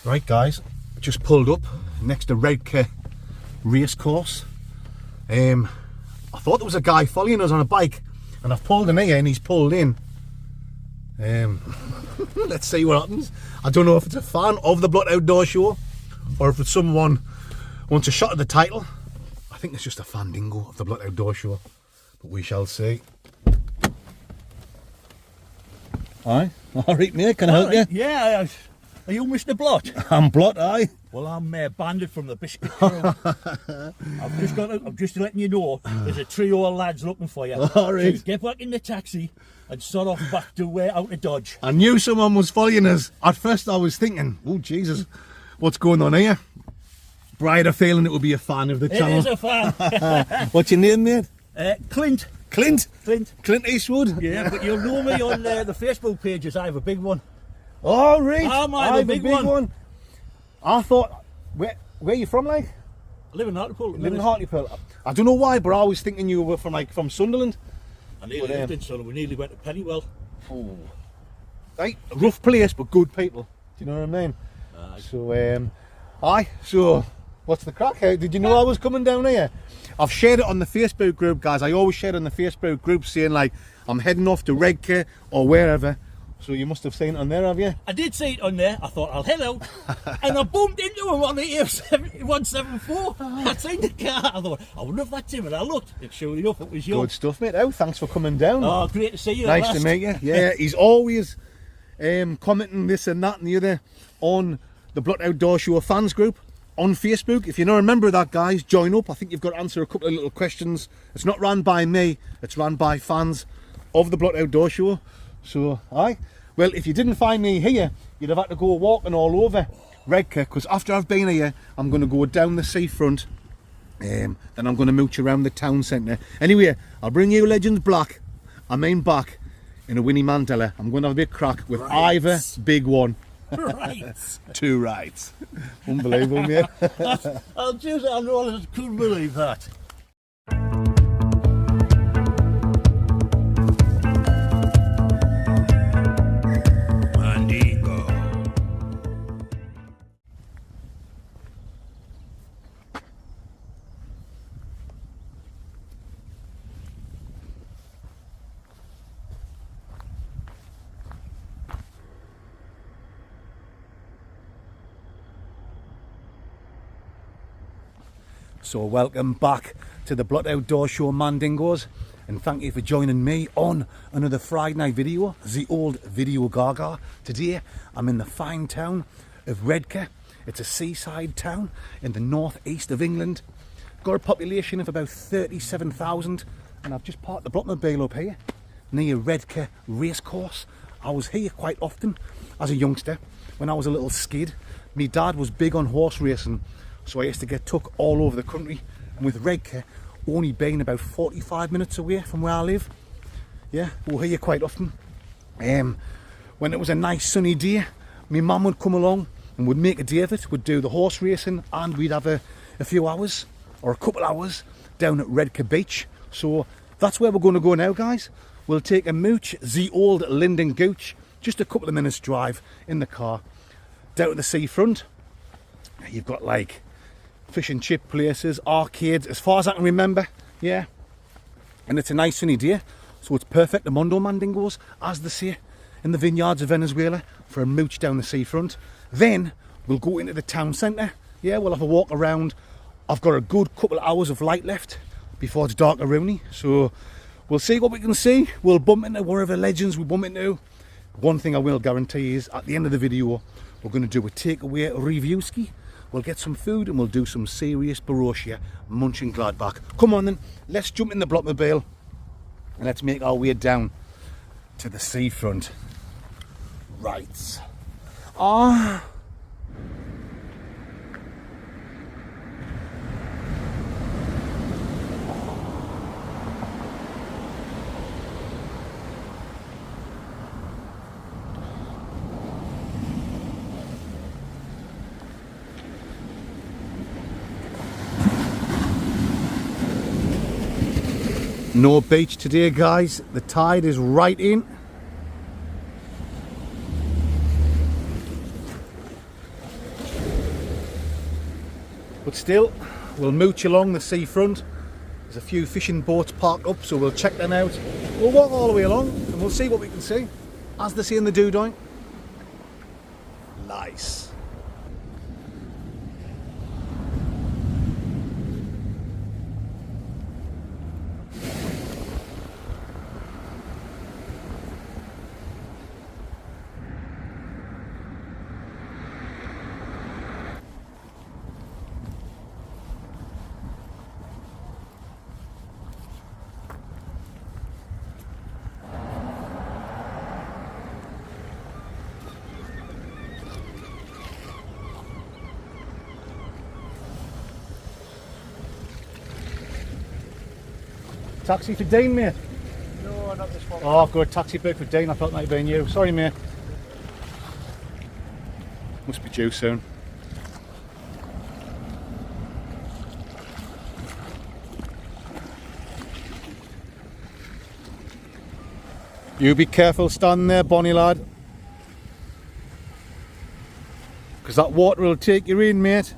Right guys, just pulled up next to Redcar race course. I thought there was a guy following us on a bike, and I've pulled in here and he's pulled in. Let's see what happens. I don't know if it's a fan of the Blot Outdoor Show or if it's someone who wants a shot at the title. I think it's just a fan dingo of the Blot Outdoor Show, but we shall see. Aye, alright mate, can I help you? Yeah, are you Mr. Blot? I'm Blot, aye. Well, I'm Bandit from the Biscuit Crew. I'm just letting you know, there's a trio of lads looking for you. Alright. So get back in the taxi and sort off back to out of Dodge. I knew someone was following us. At first I was thinking, oh Jesus, what's going on here? But I had a feeling it would be a fan of the channel. It is a fan. What's your name, mate? Clint. Clint? Clint. Clint Eastwood? Yeah, but you'll know me on the Facebook pages. I have a big one. Oh, right. I have a big one. I thought, where are you from, like? I live in Hartlepool. Live in Hartlepool. I don't know why, but I was thinking you were from Sunderland. I nearly lived in Sunderland. We nearly went to Pennywell. Oh. Right, a rough place, but good people. Do you know what I mean? Aye. So, so, what's the crack? Did you know I was coming down here? I've shared it on the Facebook group, guys. I always share it on the Facebook group saying, like, I'm heading off to Redcar or wherever. So you must have seen it on there, have you? I did see it on there. I thought I'll head out, and I bumped into him on the 174. I'd seen the car. I thought, I wonder if that's him, and I looked. It showed you up. It was you. Good stuff, mate. Oh, thanks for coming down. Oh, great to see you. Nice to meet you. Yeah, he's always commenting this and that and the other on the Blot Outdoor Show fans group on Facebook. If you're not a member of that, guys, join up. I think you've got to answer a couple of little questions. It's not run by me. It's run by fans of the Blot Outdoor Show. So, aye. Well, if you didn't find me here, you'd have had to go walking all over Redcar, because after I've been here, I'm going to go down the seafront, then I'm going to mooch around the town centre. Anyway, I'll bring you Legends Black, back in a Winnie Mandela. I'm going to have a bit crack with either big one. Right. 2 rights. Unbelievable, mate. I know I couldn't believe that. So welcome back to the Blot Outdoor Show Mandingos, and thank you for joining me on another Friday night video, the old video gaga. Today I'm in the fine town of Redcar. It's a seaside town in the northeast of England. Got a population of about 37,000, and I've just parked the Blotmobile up here near Redcar Racecourse. I was here quite often as a youngster when I was a little skid. My dad was big on horse racing, so I used to get took all over the country, and with Redcar only being about 45 minutes away from where I live, yeah, we'll hear quite often. When it was a nice sunny day, my mum would come along and would make a day of it. We'd do the horse racing, and we'd have a few hours or a couple hours down at Redcar Beach. So that's where we're going to go now, guys. We'll take a mooch, the old Linden Gooch, just a couple of minutes drive in the car down to the seafront. You've got like fish and chip places, arcades, as far as I can remember, yeah. And it's a nice sunny day, so it's perfect, the Mondo Mandingos, as they say in the vineyards of Venezuela, for a mooch down the seafront. Then we'll go into the town centre, yeah, we'll have a walk around. I've got a good couple of hours of light left before it's dark around, so we'll see what we can see. We'll bump into wherever legends we bump into. One thing I will guarantee is, at the end of the video, we're going to do a takeaway review ski. We'll get some food and we'll do some serious Borussia munching Gladbach. Come on then, let's jump in the Blotmobile and let's make our way down to the seafront. Right. No beach today, guys. The tide is right in. But still, we'll mooch along the seafront. There's a few fishing boats parked up, so we'll check them out. We'll walk all the way along and we'll see what we can see. As they say in the doo-doing. Nice. Taxi for Dean, mate? No, not this one. Oh, I've got a taxi booked for Dean. I thought it might have been you. Sorry, mate. Must be due soon. You be careful standing there, Bonnie lad. Because that water will take you in, mate.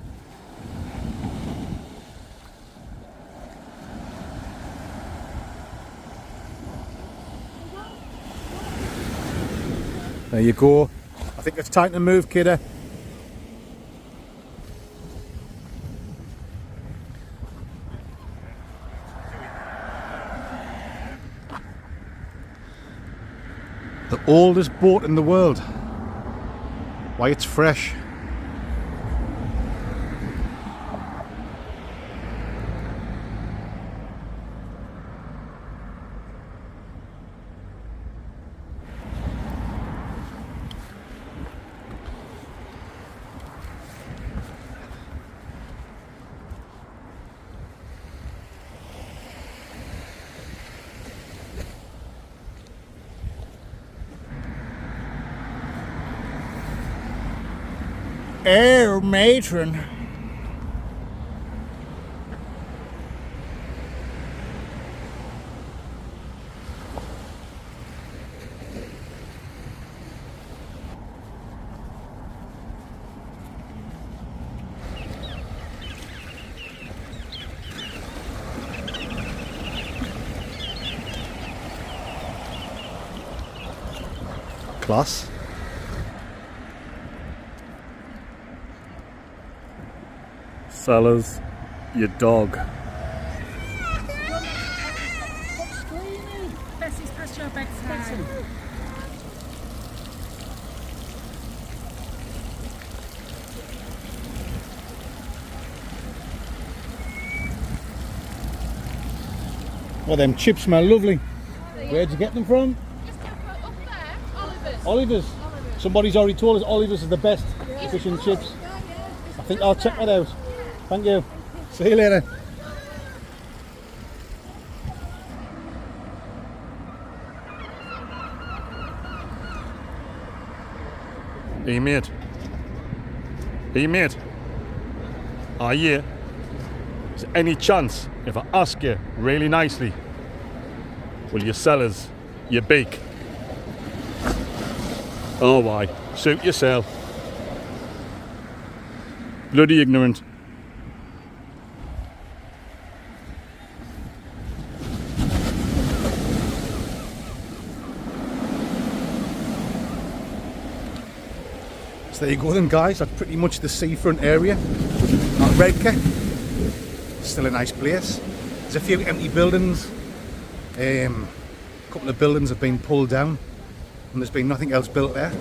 There you go. I think it's time to move, kidder. The oldest boat in the world. Why, it's fresh. Air matron. Class. Sellers, your dog. Stop screaming! Bessie's past your bedtime. Well, them chips smell lovely. Where'd you get them from? Just up there, Oliver's. Oliver's. Somebody's already told us Oliver's is the best fish and chips. I think I'll check that out. Thank you. See you later. Hey mate. Hey mate. Are you? Is there any chance if I ask you really nicely, will you sell us your beak? Oh why? Suit yourself. Bloody ignorant. So there you go then, guys. That's pretty much the seafront area at Redcar. Still a nice place. There's a few empty buildings. A couple of buildings have been pulled down and there's been nothing else built there.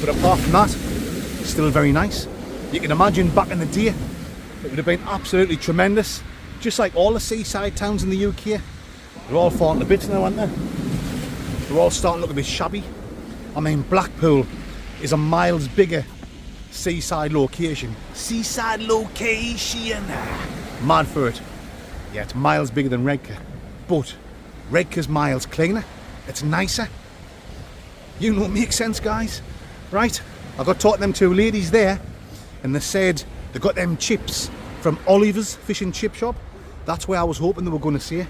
But apart from that, still very nice. You can imagine back in the day, it would have been absolutely tremendous. Just like all the seaside towns in the UK. They're all falling to bits now, aren't they? They're all starting to look a bit shabby. I mean, Blackpool is a miles bigger seaside location. Seaside location! Mad for it. Yeah, it's miles bigger than Redcar. But Redcar's miles cleaner. It's nicer. You know, it makes sense, guys. Right? I got talking to them two ladies there, and they said they got them chips from Oliver's fish and chip shop. That's where I was hoping they were going to say.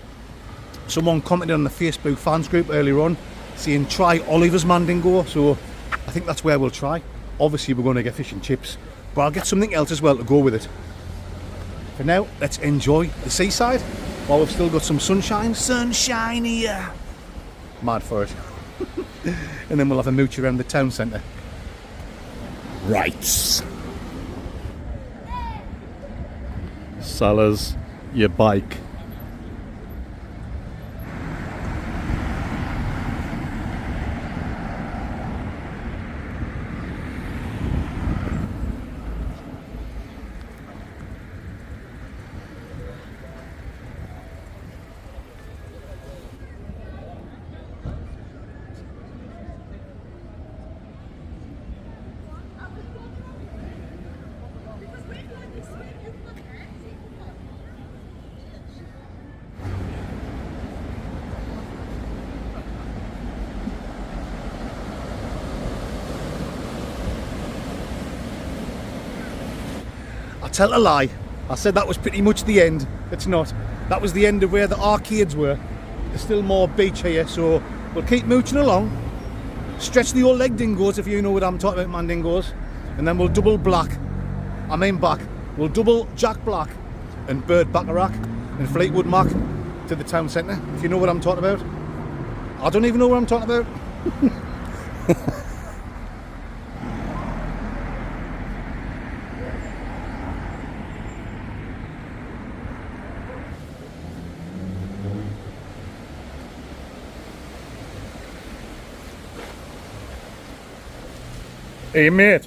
Someone commented on the Facebook fans group earlier on saying try Oliver's Mandingo, so I think that's where we'll try. Obviously we're going to get fish and chips, but I'll get something else as well to go with it. For now, let's enjoy the seaside while we've still got some sunshine. Sunshine here. Mad for it. And then we'll have a mooch around the town centre. Right. Sellers, your bike. I tell a lie. I said that was pretty much the end. It's not. That was the end of where the arcades were. There's still more beach here, so we'll keep mooching along. Stretch the old leg dingoes, if you know what I'm talking about, man dingoes. And then we'll double back. We'll double Jack Black and Bird Bacharach and Fleetwood Mac to the town centre, if you know what I'm talking about. I don't even know what I'm talking about. Hey mate.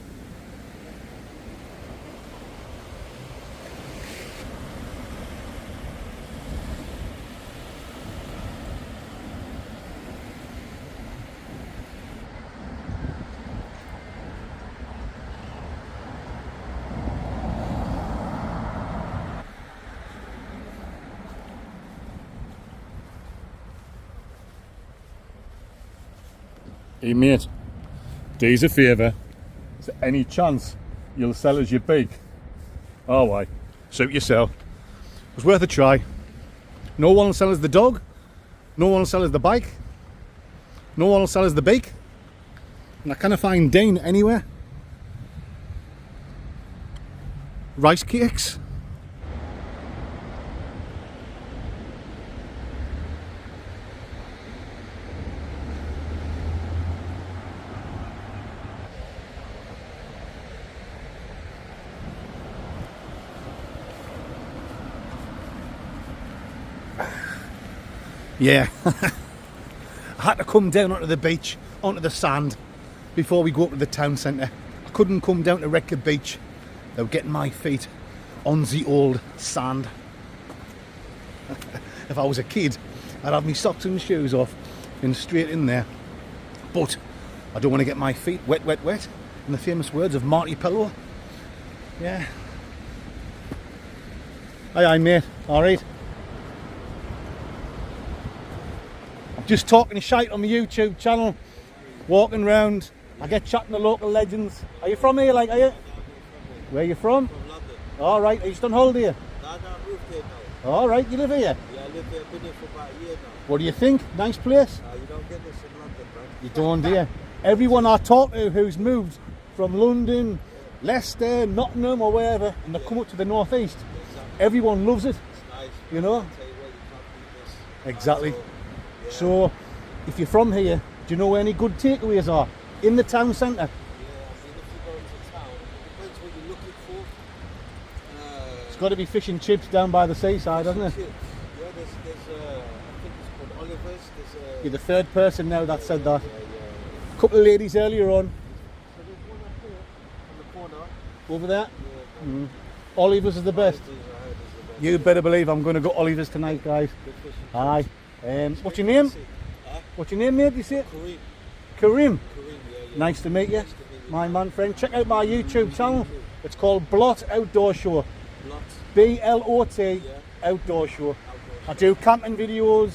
Hey mate, do us a favour. Is there any chance you'll sell us your bike? Oh, why? Suit yourself. It was worth a try. No one will sell us the dog. No one will sell us the bike. No one will sell us the bake. And I can't find Dane anywhere. Rice cakes. Yeah, I had to come down onto the beach, onto the sand, before we go up to the town centre. I couldn't come down to Redcar beach without getting my feet on the old sand. If I was a kid, I'd have my socks and shoes off and straight in there. But I don't want to get my feet wet, wet, wet, in the famous words of Marty Pellow. Yeah. Aye, mate, alright. Just talking shite on my YouTube channel, walking around. I get chatting to local legends. Are you from here, like, are you? Where are you from? From London. All right, are you still on holiday here? No, I moved here now. All right, you live here? Yeah, I live here, been here for about a year now. What do you think? Nice place? You don't get this in London, man. You don't, do you? Everyone I talk to who's moved from London, Leicester, Nottingham or wherever, and they come up to the northeast, everyone loves it, It's nice. you know? I'll tell you what, you can't beat this. Exactly. Yeah. So, if you're from here, do you know where any good takeaways are? In the town centre? Yeah, I mean, if you go into town, it depends what you're looking for. It's got to be fish and chips down by the seaside, hasn't it? Chips. Yeah, there's I think it's called Oliver's. There's You're the third person now that said that. yeah. A couple of ladies earlier on, So there's one up here, on the corner. over there. Yeah, Oliver's is the best. I heard is the best. You better believe I'm going to go Oliver's tonight, guys. Good fish and Aye. What's your name? What's your name, mate? You say it? Kareem. Kareem. Kareem, yeah. Nice to meet you, Nice to meet you. my man friend. Check out my YouTube channel. It's called Blot Outdoor Show. Blot. BLOT Yeah. Outdoor Show. Outdoor. I do camping videos.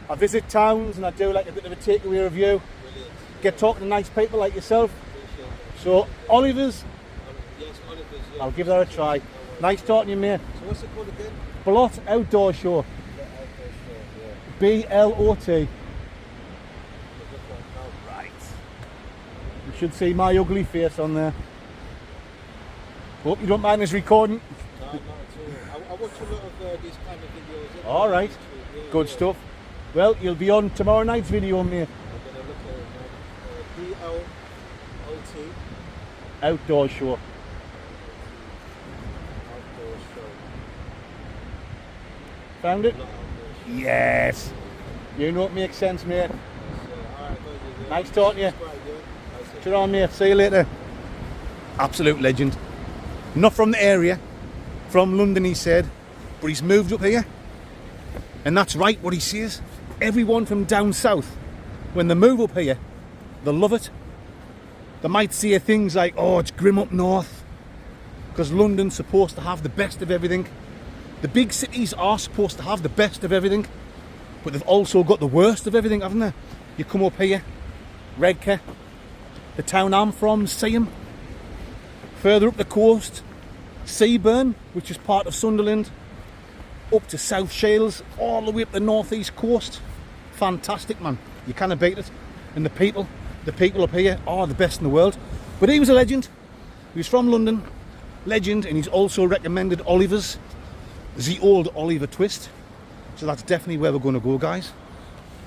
I visit towns and I do like a bit of a takeaway review. Brilliant. Get talking to nice people like yourself. Appreciate that. So Oliver's, Yes, Oliver's, yeah. I'll give that a try. Nice talking to you, mate. So what's it called again? Blot Outdoor Show. The outdoor store, yeah. BLOT. Right. You should see my ugly face on there. Hope you don't mind us recording. No, not at all. I watch a lot of these kind of videos. Anyway, All right, yeah, good yeah. stuff. Well, you'll be on tomorrow night's video, mate. I'm gonna look at it now. BLOT Outdoor show. outdoor show. Found it? Not outdoor show. Yes. You know it makes sense, mate. So, alright, guys, Nice talking to you. subscribe, yeah? Nice Get on, mate. See you later. Absolute legend. Not from the area. From London, he said. But he's moved up here. And that's right, what he says. Everyone from down south, when they move up here, they love it. They might say things like, oh, it's grim up north. Because London's supposed to have the best of everything. The big cities are supposed to have the best of everything. But they've also got the worst of everything, haven't they? You come up here, Redcar, the town I'm from, Seaham. Further up the coast, Seaburn, which is part of Sunderland, up to South Shields, all the way up the northeast coast. Fantastic, man. You can't beat it. And the people up here are the best in the world. But he was a legend. He was from London, legend, and he's also recommended Oliver's, the old Oliver twist. So that's definitely where we're going to go, guys.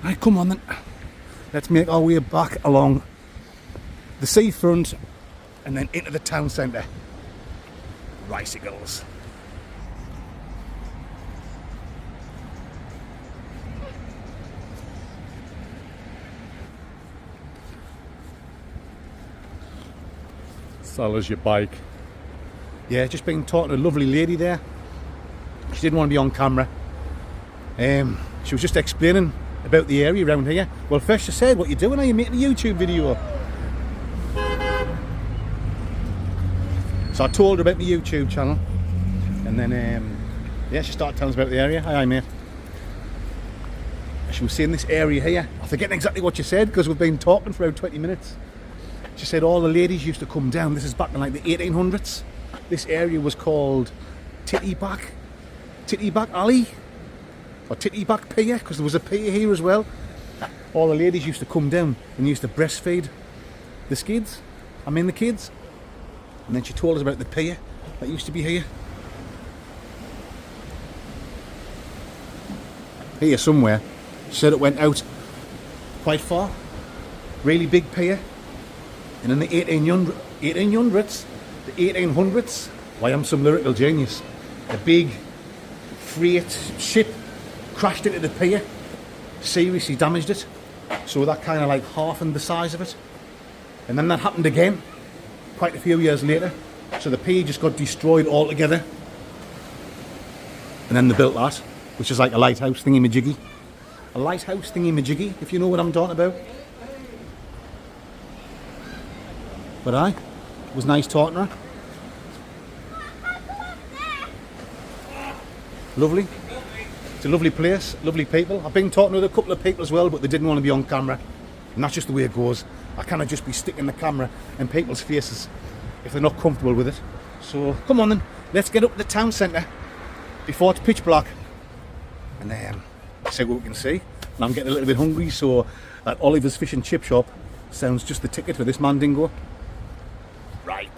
Right, come on then. Let's make our way back along the seafront and then into the town centre. Bicycles. Sell us your bike. Yeah, just been talking to a lovely lady there. She didn't want to be on camera. She was just explaining about the area around here. Well, first she said, what you doing? Are you making a YouTube video? So I told her about my YouTube channel. And then, yeah, she started telling us about the area. Hi, mate. She was saying this area here. I'm forgetting exactly what she said because we've been talking for about 20 minutes. She said all the ladies used to come down. This is back in like the 1800s. This area was called Tittyback Alley. Or Tittyback Pier, because there was a pier here as well. All the ladies used to come down and used to breastfeed the kids. The kids. And then she told us about the pier that used to be here. Here somewhere. She said it went out quite far. Really big pier. And in the 1800s, why, I'm some lyrical genius. A big freight ship crashed into the pier, seriously damaged it. So that kind of like halved the size of it. And then that happened again, quite a few years later. So the pier just got destroyed altogether. And then they built that, which is like a lighthouse thingy-majiggy. A lighthouse thingy-majiggy, if you know what I'm talking about. But it was nice talking to her. Lovely. It's a lovely place, lovely people. I've been talking to a couple of people as well, but they didn't want to be on camera. And that's just the way it goes. I cannot just be sticking the camera in people's faces if they're not comfortable with it. So come on then, let's get up to the town centre before it's pitch black. And then see what we can see. And I'm getting a little bit hungry, so that Oliver's Fish and Chip Shop sounds just the ticket for this mandingo. Right.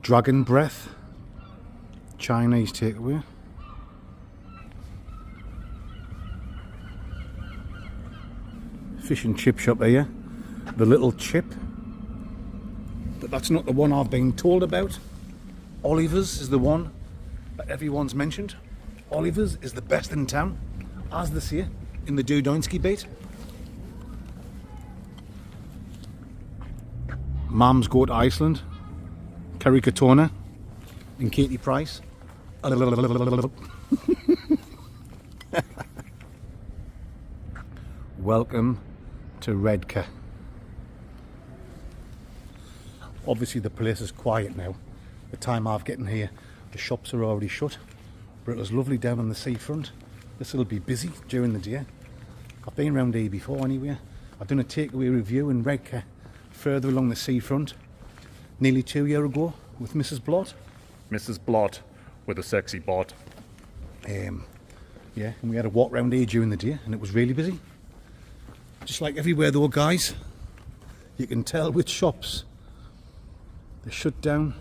Dragon Breath, Chinese takeaway. Fish and chip shop here, the little chip. But that's not the one I've been told about. Oliver's is the one that everyone's mentioned. Oliver's is the best in town, as they say in the Dudoinski beat. Mums go to Iceland. Kerry Katona and Katie Price. Welcome to Redcar. Obviously the place is quiet now. the time I've getting here, the shops are already shut. But it was lovely down on the seafront. This will be busy during the day. I've been round here before anyway. I've done a takeaway review in Redcar, further along the seafront, nearly 2 years ago with Mrs. Blott. Mrs. Blott with a sexy bot. Yeah, and we had a walk round here during the day and it was really busy. Just like everywhere though, guys, you can tell which shops they're shut down,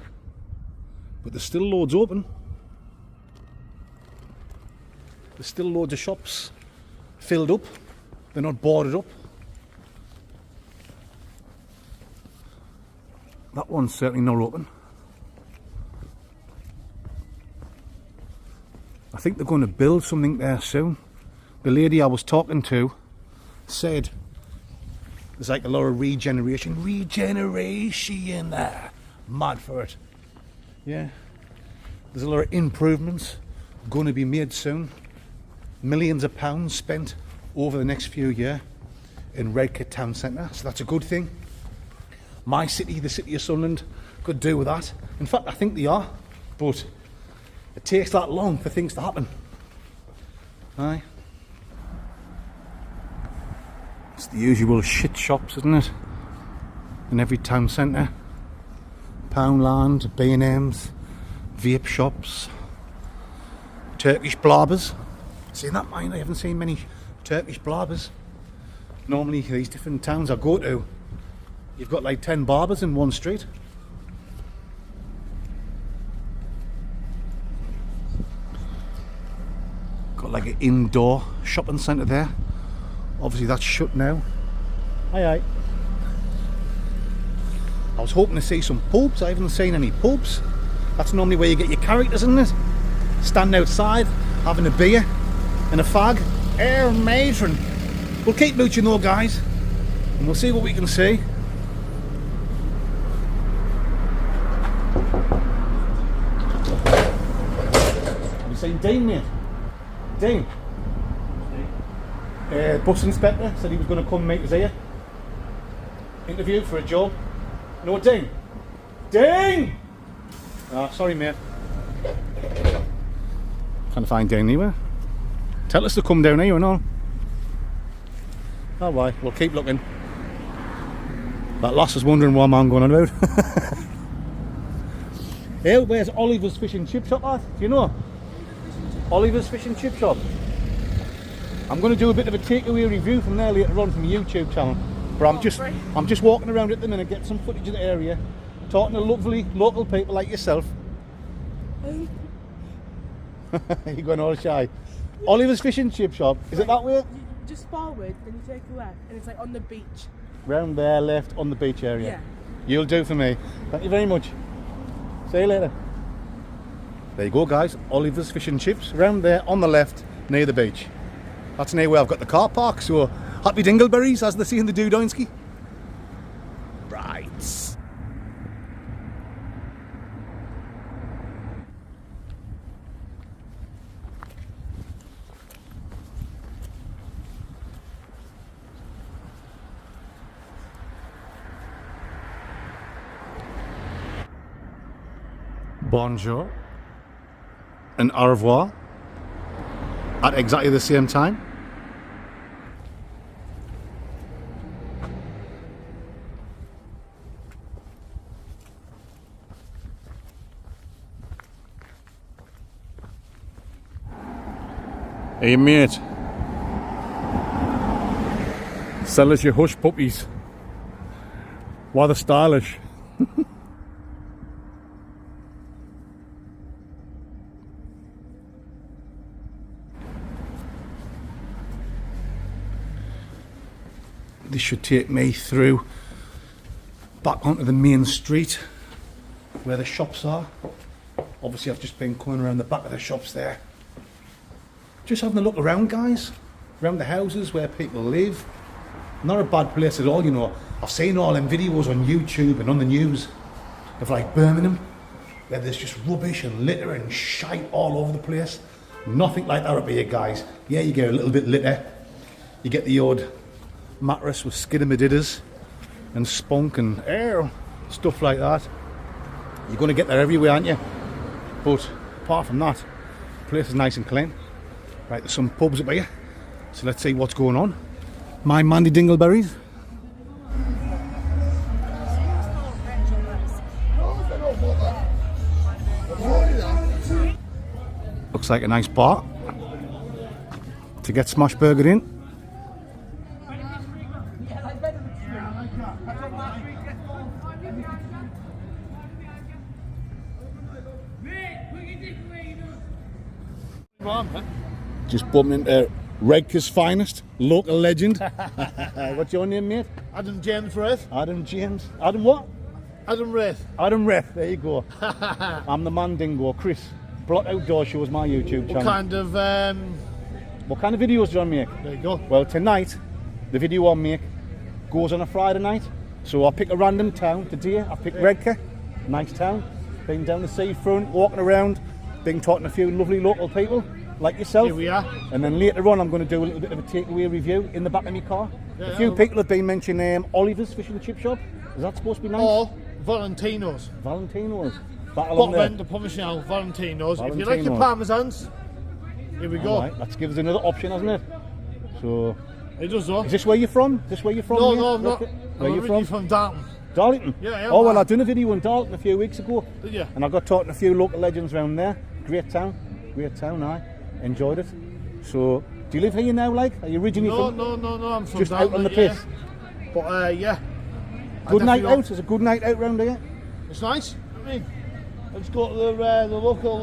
but there's still loads open. There's still loads of shops filled up, they're not boarded up. That one's certainly not open. I think they're going to build something there soon. The lady I was talking to said there's like a lot of regeneration there. Mad for it. Yeah, there's a lot of improvements going to be made soon. Millions of pounds spent over the next few years in Redcar town centre, so that's a good thing. My city, the city of Sunderland, could do with that. In fact, I think they are, but it takes that long for things to happen. Aye. It's the usual shit shops, isn't it? In every town centre. Poundland, B&M's, vape shops, Turkish blabbers. Seen that, mine? I haven't seen many Turkish blabbers. Normally, these different towns I go to, you've got like 10 barbers in one street. Got like an indoor shopping centre there. Obviously that's shut now. Aye. I was hoping to see some pubs. I haven't seen any pubs. That's normally where you get your characters, isn't it? Standing outside, having a beer and a fag. Air matron. We'll keep mooching though, guys, and we'll see what we can see. Have you seen Dean, mate? Dean? Bus inspector said he was going to come meet us here. Interview for a job. No, Dean? Dean! Oh, sorry, mate. Can't find Dean anywhere. Tell us to come down here and all. Oh, why? We'll keep looking. That lass is wondering what I'm going on about. Hey, where's Oliver's Fish and Chip Shop at? Do you know? Oliver's Fish and Chip Shop. I'm going to do a bit of a takeaway review from there later on from the YouTube channel. But I'm just walking around at the minute, getting some footage of the area, talking to lovely local people like yourself. You're going all shy. Oliver's Fish and Chip Shop. Is it that way? Just forward, then you take a left, and it's like on the beach. Round there, left, on the beach area. Yeah. You'll do for me. Thank you very much. See you later. There you go, guys. Oliver's Fish and Chips. Round there, on the left, near the beach. That's near where I've got the car park, so happy dingleberries, as they see in the Dudoinski. Right. Bonjour and au revoir at exactly the same time. Hey mate, sell us your hush puppies. Why they're stylish. This should take me through back onto the main street where the shops are. Obviously I've just been coming around the back of the shops there. Just having a look around, guys. Around the houses where people live. Not a bad place at all, you know. I've seen all them videos on YouTube and on the news of like Birmingham, where there's just rubbish and litter and shite all over the place. Nothing like that up here, guys. Yeah, you get a little bit litter. You get the odd mattress with skidamadidders and spunk and air, stuff like that. You're going to get there everywhere, aren't you? But apart from that, the place is nice and clean. Right, there's some pubs up here, so let's see what's going on. My Mandy Dingleberries. Looks like a nice bar to get smash burger in. Just bumping into Redcar's finest, local legend. What's your name, mate? Adam James Wraith. Adam James. Adam what? Adam Wraith. Adam Rep, there you go. I'm the man dingo, Chris. Blot Outdoor Show is my YouTube channel. What What kind of videos do you make? There you go. Well, tonight, the video I make goes on a Friday night. So I'll pick a random town. Today, I picked Redcar. Nice town. Been down the seafront, walking around, been talking to a few lovely local people, like yourself. Here we are. And then later on, I'm going to do a little bit of a takeaway review in the back of my car. Yeah, a few people have been mentioning Oliver's Fish and Chip Shop. Is that supposed to be nice? Or Valentino's. Valentino's. Battle on Bottom there. end, I promise you now, Valentino's. If you like your Valentino's. parmesans, here we go. Alright, that gives us another option, hasn't it? So, It does though. is this where you're from? Is this where you're from? No, mate? no, I'm not. Where I'm you originally from? from Darton. Darlington? Yeah, I am, Oh, well, man. I done a video in Darlington a few weeks ago. Did you? And I got talking to a few local legends around there. Great town, I enjoyed it. So, do you live here now, like? Are you originally No, from? no, I'm from Just Darton. out on the yeah. piss? But yeah. I Good night definitely out? Is a good night out round here? It's nice. I mean, let's go to the local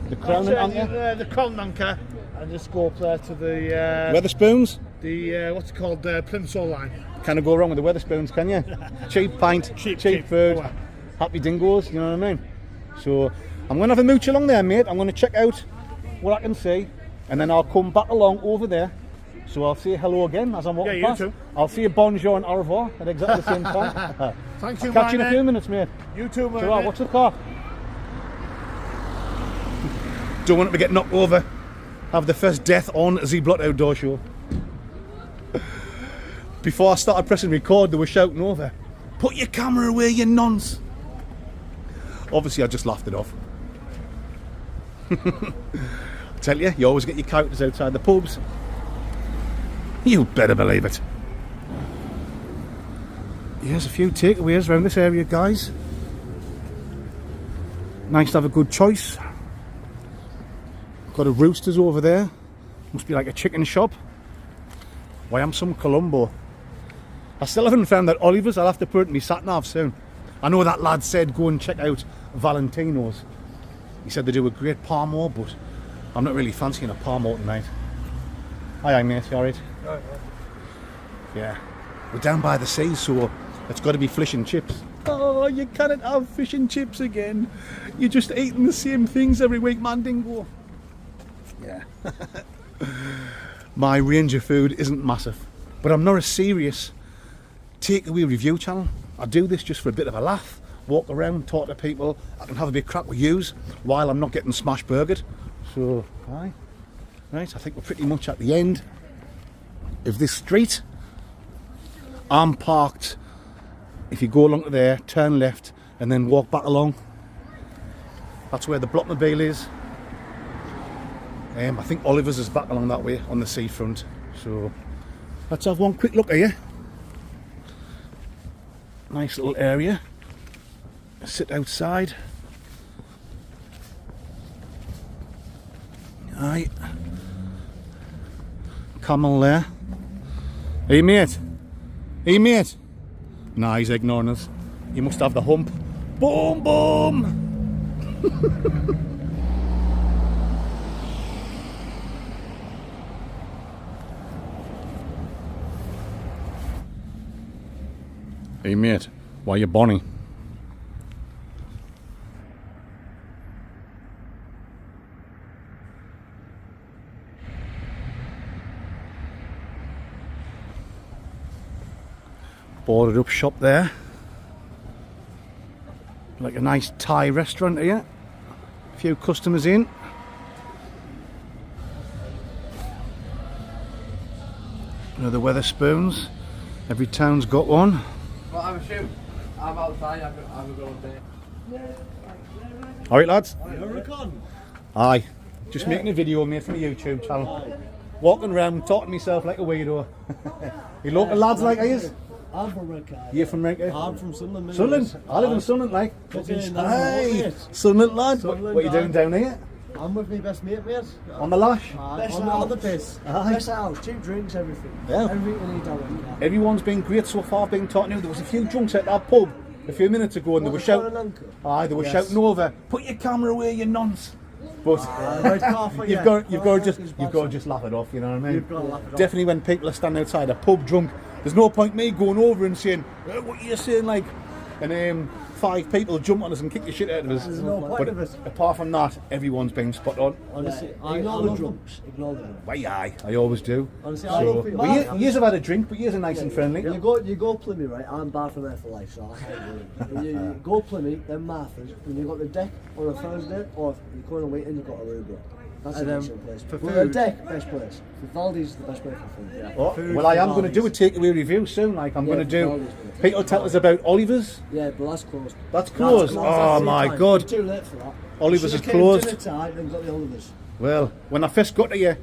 The Crown and Anchor? the Crown and Anchor, and just go up there to the Weatherspoons? what's it called, Plimsoll line. Can't go wrong with the Weatherspoons, can you? Cheap pint, cheap food, happy dingoes, you know what I mean? So, I'm going to have a mooch along there, mate. I'm going to check out what I can see, and then I'll come back along over there. So I'll say hello again as I'm walking you past. too. I'll see you bonjour and au revoir at exactly the same time. Thank you, I'll catch you in a mate. few minutes, mate. You too, mate. So, watch the car. Don't want it to get knocked over. Have the first death on the Blot Outdoor Show. Before I started pressing record, they were shouting over, "Put your camera away, you nonce." Obviously, I just laughed it off. I tell you, you always get your characters outside the pubs. You better believe it. Here's a few takeaways around this area, guys. Nice to have a good choice. Got a Roosters over there. Must be like a chicken shop. Why am some Colombo? I still haven't found that Oliver's. I'll have to put it in my sat-nav soon. I know that lad said go and check out Valentino's. He said they do a great parmo, but I'm not really fancying a parmo tonight. Aye, mate, you alright? Yeah. We're down by the sea, so it's got to be fish and chips. Oh, you cannot have fish and chips again. You're just eating the same things every week, man, dingo. Yeah. My range of food isn't massive, but I'm not a serious takeaway review channel. I do this just for a bit of a laugh, walk around, talk to people. I can have a bit of crack with yous while I'm not getting smash burgered. So, aye. Right, I think we're pretty much at the end of this street. I'm parked. If you go along to there, turn left and then walk back along. That's where the Blockmobile is. I think Oliver's is back along that way on the seafront. So let's have one quick look here. Nice little area. Sit outside. Aye. Camel there. Hey mate. Hey mate. Nah, he's ignoring us. He must have the hump. Boom boom. Hey mate, why you Bonnie? Boarded up shop there. Like a nice Thai restaurant here. A few customers in. Another Weatherspoons. Every town's got one. Well, I'm outside, I'm a good day. All right, lads. You're recording. Aye. Just making a video, mate, for my YouTube channel. Walking around, talking to myself like a weirdo. You local lads like I is? I'm from Redcar. You're from Redcar? I'm from Sunderland. Sunderland? I live in Sunderland, like. Okay, Hey, Sunderland lad. Sunderland What are you doing lad. down here? I'm with my best mate. On the lash? Best on the piss. Aye. Best house, cheap drinks, everything. Yeah. Everything you need down Redcar. Everyone's been great so far, being talking to. There was a few drunks at that pub a few minutes ago and they were shouting. Aye, they were shouting over, put your camera away, you nonce. But you've got to just laugh it off, you know what I mean? You've got to laugh it off. Definitely when people are standing outside a pub drunk, there's no point me going over and saying, what are you saying, like, and 5 people jump on us and kick the shit out of us. There's no point But of it. apart from that, everyone's been spot on. Honestly, ignore the drunks. Ignore the drunks. Why, aye, I always do. Honestly, Well, you have had a drink, but yours are nice and friendly. You go Plymouth, right? I'm bad from there for life, so I can't really. But you go Plymouth, then Martha's, when you got the deck on a Thursday, or you go on a weekend, you got a Rubra. That's an excellent place. for Well, the food- deck, best place. Vivaldis is the best place for food. Yeah. Oh, well, I am going to do a takeaway review soon. Like I'm going to do. Vivaldis. People tell us about Oliver's. Yeah, but that's closed. That's closed. Oh That's my tea time. God. It's too late for that. Oliver's Should've is came closed. dinner time, then got the Oliver's. Well, when I first got here,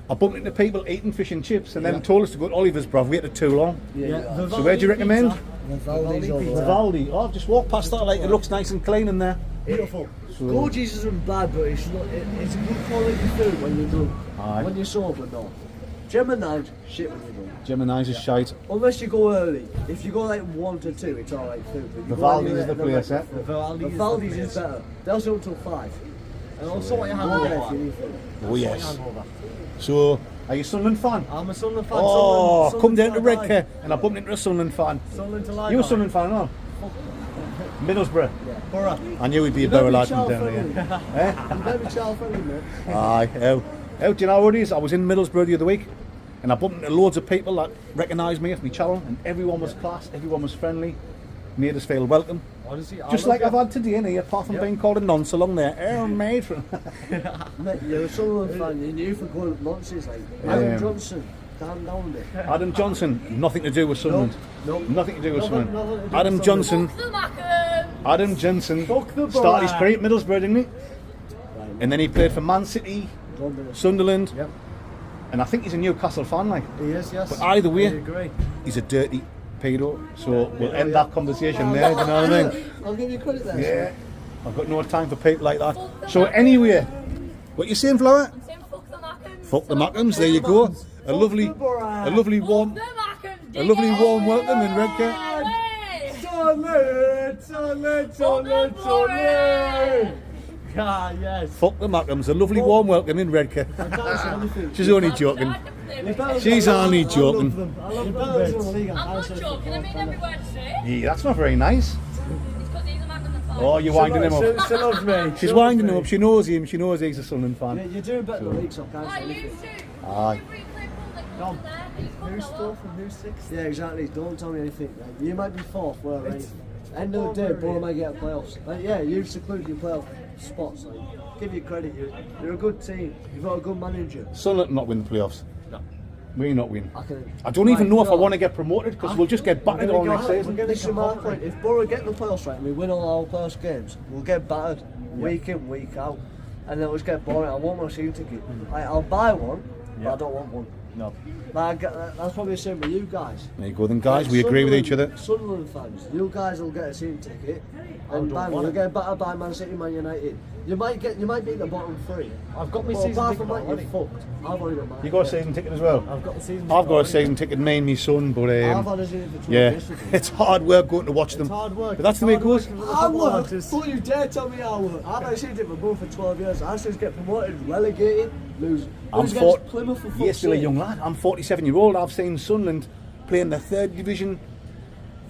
I bumped into people eating fish and chips, and then told us to go to Oliver's, bruv. We waited too long. Yeah. So where do you recommend? Vivaldis over there. Vivaldi. Oh, I've just walked past that. Like it looks nice and clean in there. Beautiful. Gorgeous isn't bad, but it's not. It's a good quality food when you're drunk. Aye. When you're sober, no. Gemini's shit when you're drunk. Gemini's is shite. Unless you go early. If you go like 1 to 2, it's alright food. But you go Vivaldi's early, is the then place, like- eh? Vivaldis is better. They'll sell until 5. And also what you have there if you need food. Oh yes. So, are you a Sunderland fan? I'm a Sunderland fan. Oh, Sunderland come down to fan, Redcar, and I bumped into a Sunderland fan. Sunderland to lie. You a Sunderland fan, no? Middlesbrough. Borough. I knew he'd be a You better better be lad from child down friendly. here. Eh? You better be child friendly, mate. Aye, how do you know what it is? I was in Middlesbrough the other week and I bumped into loads of people that recognised me off my channel and everyone was class, everyone was friendly, made us feel welcome. Honestly, Just like I've had today, innit? Apart from being called a nonce along there. Oh, mate. Mate, you're a Sunderland fan. You knew for going nonsense like Adam Johnson. Calm down a bit. Adam Johnson, nothing to do with Sunderland. Nope. Nothing to do with Nothing- Sunderland. nothing to do with Adam Johnson, Adam Johnson Fuck the started his borough. career at Middlesbrough, didn't he? And then he played for Man City, Sunderland, Yep. and I think he's a Newcastle fan, like. He is, yes. But either way, I agree. he's a dirty pedo, so we'll end that conversation there, do you know what I mean? I'll give you credit there. Yeah, I've got no time for people like that. So anyway, what you saying, Flower? I'm saying fuck the Mackens. Fuck the Mackens, there you go. A lovely warm, The Mackens. a lovely warm welcome in Redcar. Ah, yes. Fuck the Mackens, a lovely warm welcome in Redcar. She's only joking. She's only joking. I'm not joking, I mean every word straight. Yeah, that's not very nice. It's because he's a Mackens and Oh, you're winding him up. She loves me. She's winding him up. She knows him. She knows he's a Sunderland fan. You're doing better than the league, so I can't I say anything. used to. Aye. Who's fourth and who's sixth? Yeah, exactly. Don't tell me anything. Like, you might be fourth, well, right? End of the day, Borough might get playoffs. Like, yeah, you've secluded your playoff spots. Like, give you credit. You're a good team. You've got a good manager. Sunderland not win the playoffs. No. We not win. can. I don't even know if I want to get promoted because we'll just get battered all next season. This is my point. If Borough get the playoffs right and we win all our playoffs games, we'll get battered week in, week out. And then we'll just get boring. I want my season ticket. I'll buy one, but I don't want one. No. Like, that's probably the same with you guys. There you go then, guys. Like, We agree with each other. Sunderland fans, you guys will get a season ticket, and bang, we'll get battered by Man City, Man United. You might be the bottom 3. I've got my But season apart ticket from that, already. you're fucked. I've already got mine. You got a season ticket as well? I've got the season I've got a already. season ticket, me and my son, but I've had a season for 12 yeah, years. it's hard work going to watch them. It's hard work. But that's the way it goes. I work. Don't you dare tell me I work. I've had a season ticket for both for 12 years. I just get promoted, relegated, lose. I'm Lose fort- against Plymouth for You're fuck's still a sake. young lad. I'm 47-year-old. I've seen Sunderland play in the 3rd division.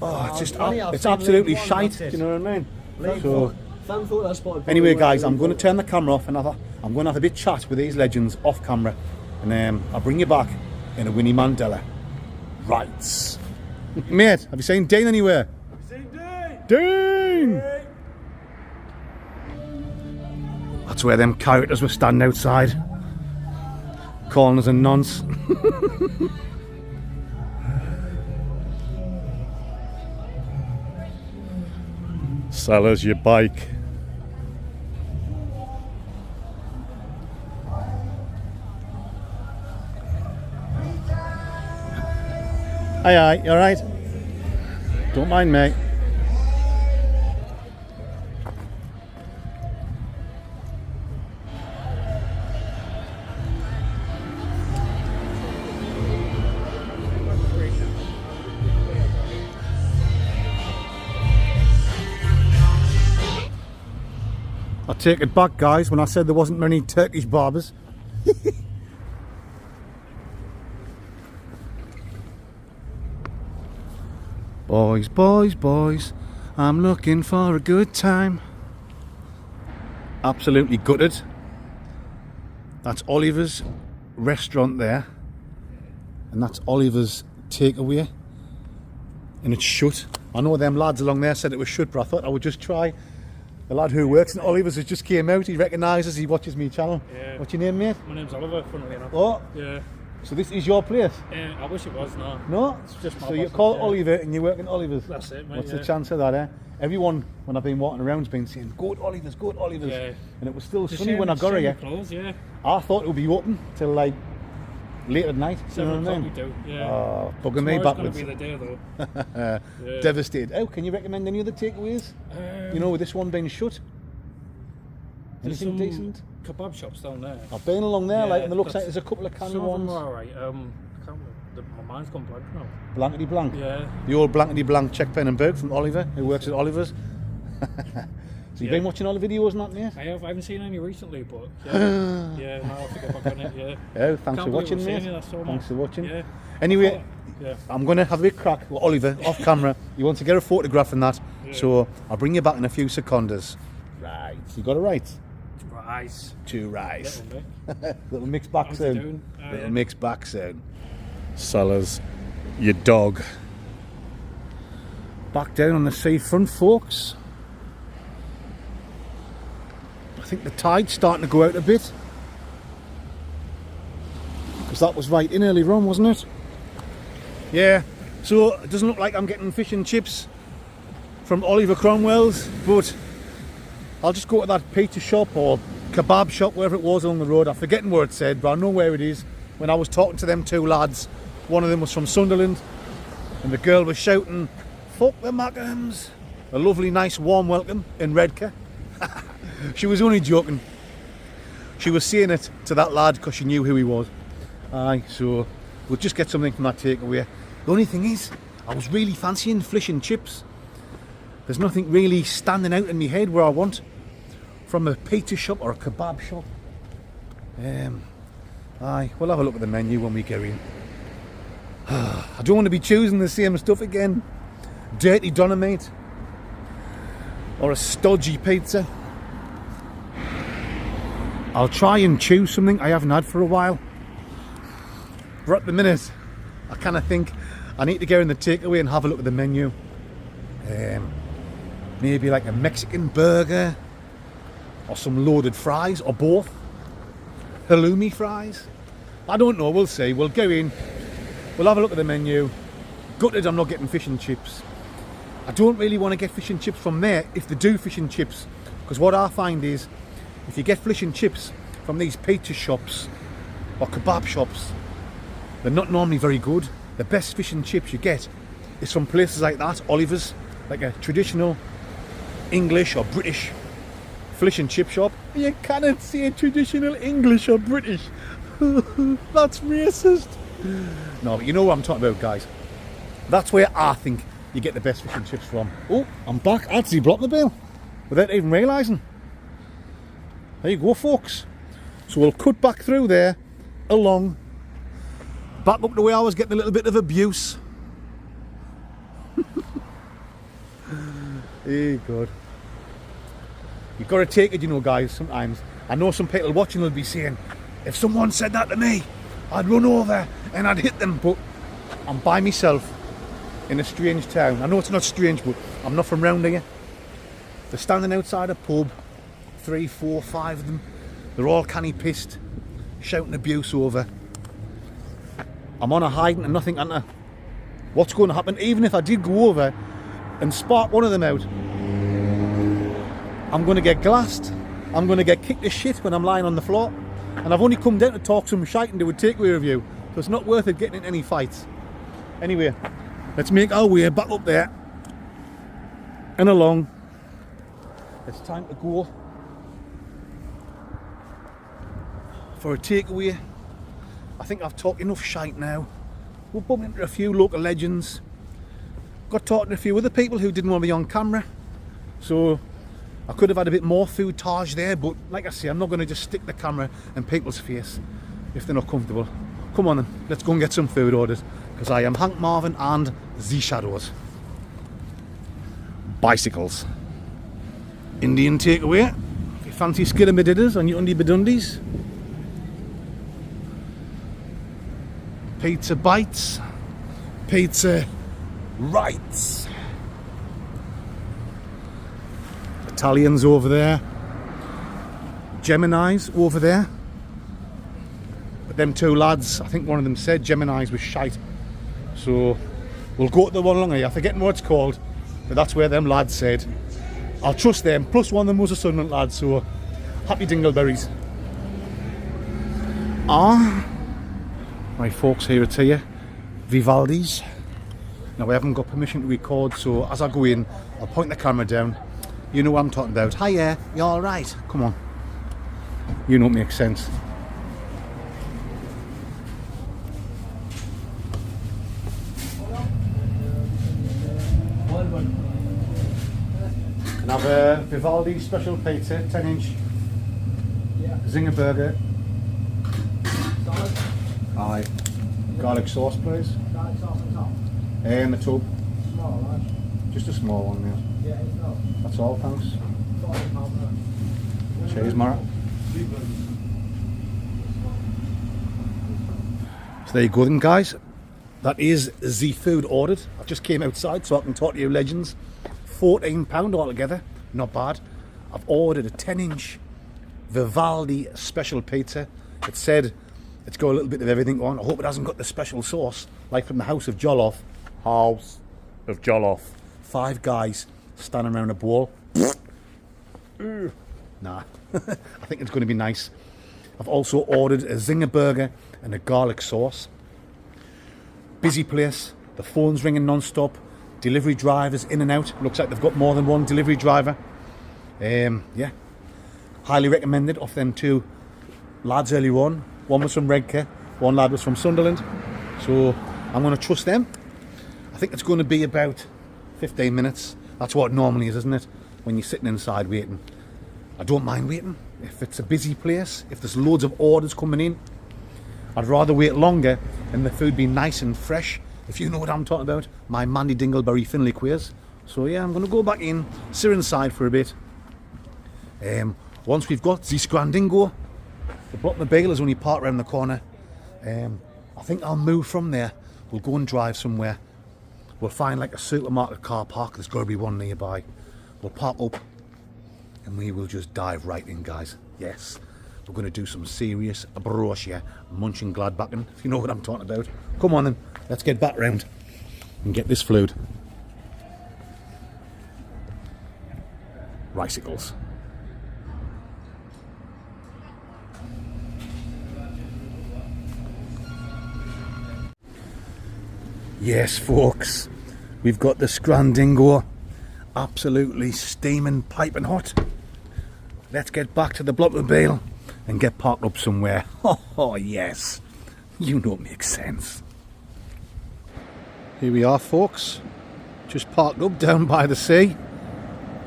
Oh, it's just funny, I've it's seen absolutely League One, shite. that's Do it. you know what I mean? League So One. Fan thought I spotted anyway, Borough guys, winning I'm going to League turn the camera off and I'm going to have a bit chat with these legends off camera, and I'll bring you back in a Winnie Mandela. Right, mate. Have you seen Dean anywhere? Dean. That's where them characters were standing outside, calling us a nonce. Sell us your bike. Aye, you alright? Don't mind me. I take it back, guys, when I said there wasn't many Turkish barbers. Boys, boys, boys, I'm looking for a good time. Absolutely gutted. That's Oliver's restaurant there. And that's Oliver's takeaway. And it's shut. I know them lads along there said it was shut, but I thought I would just try. The lad who works in Oliver's has just came out. He recognises, he watches me channel. Yeah. What's your name, mate? My name's Oliver, funnily enough. Oh, Yeah. so this is your place? I wish it was, no. No? It's just my So you boss's, call yeah. Oliver and you work in Oliver's? That's it, mate. What's yeah. the chance of that, eh? Everyone, when I've been walking around, has been saying, go to Oliver's, go to Oliver's. Yeah. And it was still It's a sunny shame- when I it's got a shame here. they close, yeah. I thought it would be open till like late at night. You 7 know what I o'clock we mean? do, yeah. Oh, bugging me Tomorrow's backwards. gonna be the day, though. Yeah. Devastated. Oh, can you recommend any other takeaways? You know, with this one being shut? There's Anything some decent? kebab shops down there. I've been along there, like, Yeah, and it looks like that's- there's a couple of canny Some of them ones. are alright. I can't remember. My mind's gone blank now. Blankety blank. Yeah. The old blankety blank check pen and Berg from Oliver, who works at Oliver's. So you've Yeah. been watching all the videos and that, mate? I haven't seen any recently, but yeah. Yeah, now I have to get back on it, yeah. Oh, thanks Can't for believe watching, I've mate. seen you, that's so Thanks much. for watching. Yeah. Anyway, Yeah. I'm going to have a big crack with Oliver off camera. He wants to get a photograph and that, Yeah. so I'll bring you back in a few seconds. Right, you got it right. Rice. 2 rice. Little bit. Little mix back How's he soon. doing? Little Yeah. mix back soon. Sell us your dog. Back down on the seafront, folks. I think the tide's starting to go out a bit. Because that was right in earlier on, wasn't it? Yeah, so it doesn't look like I'm getting fish and chips from Oliver Cromwell's, but I'll just go to that pizza shop or kebab shop, wherever it was along the road. I'm forgetting where it said, but I know where it is. When I was talking to them 2 lads, one of them was from Sunderland, and the girl was shouting, "Fuck the Mackhams!" A lovely, nice, warm welcome in Redcar. She was only joking. She was saying it to that lad because she knew who he was. Aye, so we'll just get something from that takeaway. The only thing is, I was really fancying fish and chips. There's nothing really standing out in my head where I want from a pizza shop or a kebab shop. Aye, we'll have a look at the menu when we go in. I don't want to be choosing the same stuff again. Dirty dynamite or a stodgy pizza. I'll try and choose something I haven't had for a while. But at the minute, I kind of think I need to go in the takeaway and have a look at the menu. Maybe like a Mexican burger or some loaded fries or both. Halloumi fries. I don't know, we'll see. We'll go in, we'll have a look at the menu. Gutted I'm not getting fish and chips. I don't really want to get fish and chips from there if they do fish and chips, because what I find is if you get fish and chips from these pizza shops or kebab shops, they're not normally very good. The best fish and chips you get is from places like that, Oliver's, like a traditional English or British fish and chip shop. You cannot say traditional English or British. That's racist. No, but you know what I'm talking about, guys. That's where I think you get the best fish and chips from. Oh, I'm back. I actually blocked the bill without even realising. There you go, folks. So we'll cut back through there, along, back up the way I was getting a little bit of abuse. Hey, God. You've got to take it, you know, guys, sometimes. I know some people watching will be saying, if someone said that to me, I'd run over and I'd hit them, but I'm by myself in a strange town. I know it's not strange, but I'm not from round here. They're standing outside a pub, 3, 4, 5 of them. They're all canny pissed, shouting abuse over. I'm on a hiding and nothing under. What's going to happen? Even if I did go over and spark one of them out, I'm going to get glassed. I'm going to get kicked to shit when I'm lying on the floor. And I've only come down to talk some shite and do a takeaway review. So it's not worth it getting in any fights. Anyway, let's make our way back up there and along. It's time to go for a takeaway. I think I've talked enough shite now. We'll bump into a few local legends. Got talking to a few other people who didn't want to be on camera. So I could have had a bit more footage there, but like I say, I'm not going to just stick the camera in people's face if they're not comfortable. Come on then, let's go and get some food orders, because I am Hank Marvin and the Shadows. Bicycles. Indian takeaway. If you fancy skidamadidders on your undie bedundies. Pizza bites. Pizza rights. Italians over there. Geminis over there. But them two lads, I think one of them said Geminis was shite. So we'll go to the one along here. I forget what it's called, but that's where them lads said. I'll trust them. Plus one of them was a Sunderland lad, so happy dingleberries. Right folks, here it's here. Vivaldis. Now I haven't got permission to record, so as I go in, I'll point the camera down. You know what I'm talking about. Hiya, you alright? Come on. You know it makes sense. Can I have a Vivaldis special pizza, 10-inch. Zinger burger. Aye. Garlic sauce, please. Garlic sauce on top. And a tub. Small, right? Just a small one, yeah. Yeah, it's not. That's all, thanks. £40. Cheers, Mara. So there you go then, guys. That is the food ordered. I just came outside so I can talk to you legends. £14 altogether, not bad. I've ordered a 10-inch Vivaldi special pizza. It said it's got a little bit of everything on. I hope it hasn't got the special sauce, like from the House of Jollof. House of Jollof. 5 guys standing around a bowl. Nah, I think it's going to be nice. I've also ordered a zinger burger and a garlic sauce. Busy place, the phone's ringing non-stop, delivery drivers in and out. Looks like they've got more than one delivery driver. Yeah, highly recommended off them 2 lads earlier on. One was from Redcar, one lad was from Sunderland. So I'm going to trust them. I think it's going to be about 15 minutes. That's what it normally is, isn't it? When you're sitting inside waiting. I don't mind waiting. If it's a busy place, if there's loads of orders coming in, I'd rather wait longer and the food be nice and fresh. If you know what I'm talking about, my Mandy Dingleberry Finley quiz. So yeah, I'm going to go back in, sit inside for a bit. Once we've got the Scrandingo, the Blockmobile is only parked around the corner. I think I'll move from there. We'll go and drive somewhere. We'll find like a supermarket car park. There's got to be one nearby. We'll park up and we will just dive right in, guys. Yes, we're going to do some serious brochure munching Gladbacken, if you know what I'm talking about. Come on then, let's get back round and get this fluid. Ricicles. Yes, folks, we've got the Scrandingo absolutely steaming, piping hot. Let's get back to the Blockmobile and get parked up somewhere. Oh, yes, you know it makes sense. Here we are, folks, just parked up down by the sea.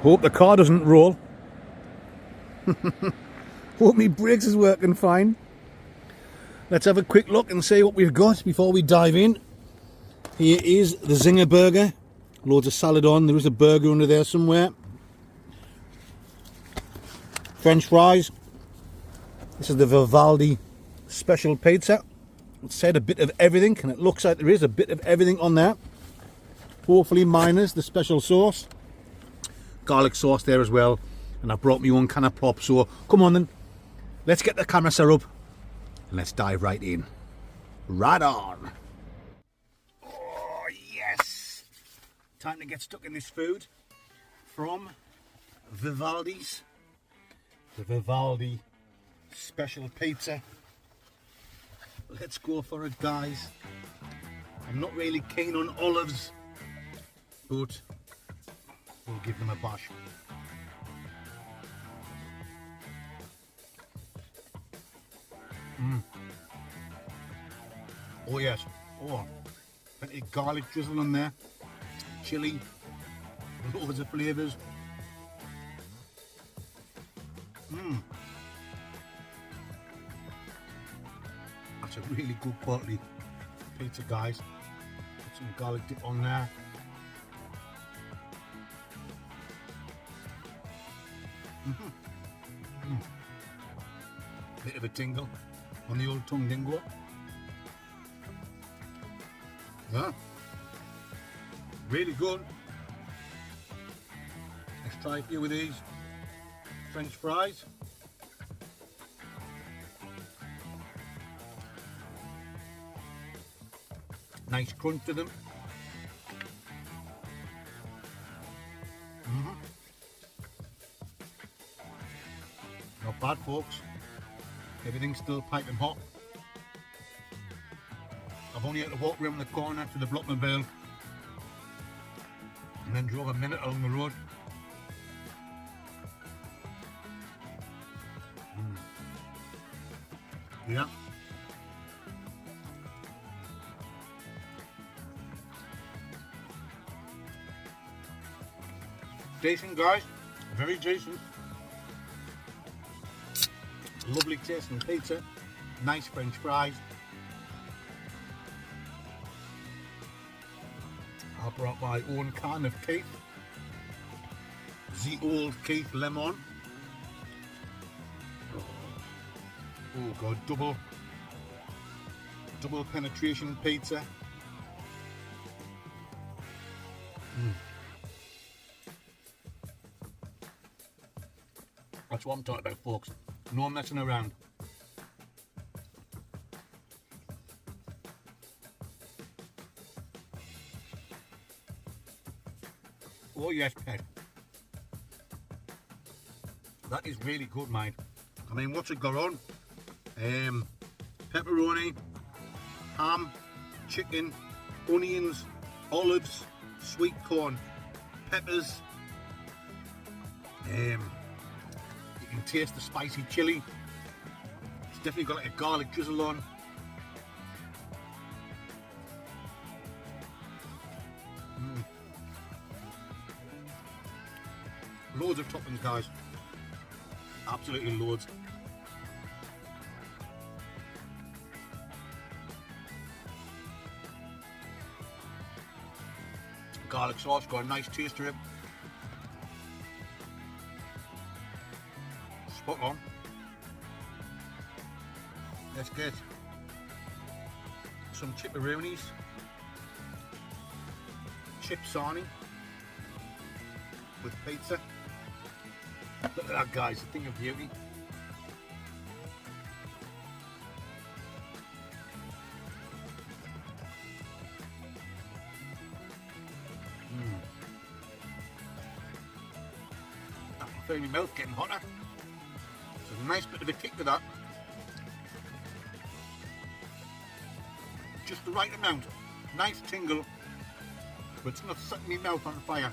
Hope the car doesn't roll. Hope my brakes is working fine. Let's have a quick look and see what we've got before we dive in. Here is the Zinger burger. Loads of salad on. There is a burger under there somewhere. French fries. This is the Vivaldi special pizza. It said a bit of everything, and it looks like there is a bit of everything on there. Hopefully minus the special sauce. Garlic sauce there as well. And I brought me one can of pop. So come on then. Let's get the camera set up and let's dive right in. Right on. Time to get stuck in this food from Vivaldis. The Vivaldi special pizza. Let's go for it, guys. I'm not really keen on olives, but we'll give them a bash. Oh yes, oh, plenty of garlic drizzle on there, chilli, loads of flavours. That's a really good quality pizza, guys. Put some garlic dip on there. Bit of a tingle on the old tongue dingo. Yeah, really good. Let's try a few of these French fries. Nice crunch to them. Not bad, folks. Everything's still piping hot. I've only had to walk around the corner to the Blockmobile and then drove a minute along the road. Yeah. Decent, guys. Very decent. Lovely tasting pizza. Nice French fries. I brought my own can of Keith. The old Keith lemon. Oh god, double penetration pizza. That's what I'm talking about, folks. No messing around. Oh yes, pet. That is really good, mate. I mean, what's it got on? Pepperoni, ham, chicken, onions, olives, sweet corn, peppers. You can taste the spicy chili. It's definitely got like a garlic drizzle on. Loads of toppings, guys. Absolutely loads. Garlic sauce got a nice taste to it. Spot on. Let's get some chipperoonies, chip sarnie with pizza. Look at that, guys, a thing of beauty. I can feel my mouth getting hotter. There's a nice bit of a kick to that. Just the right amount. Nice tingle, but it's not setting my mouth on fire.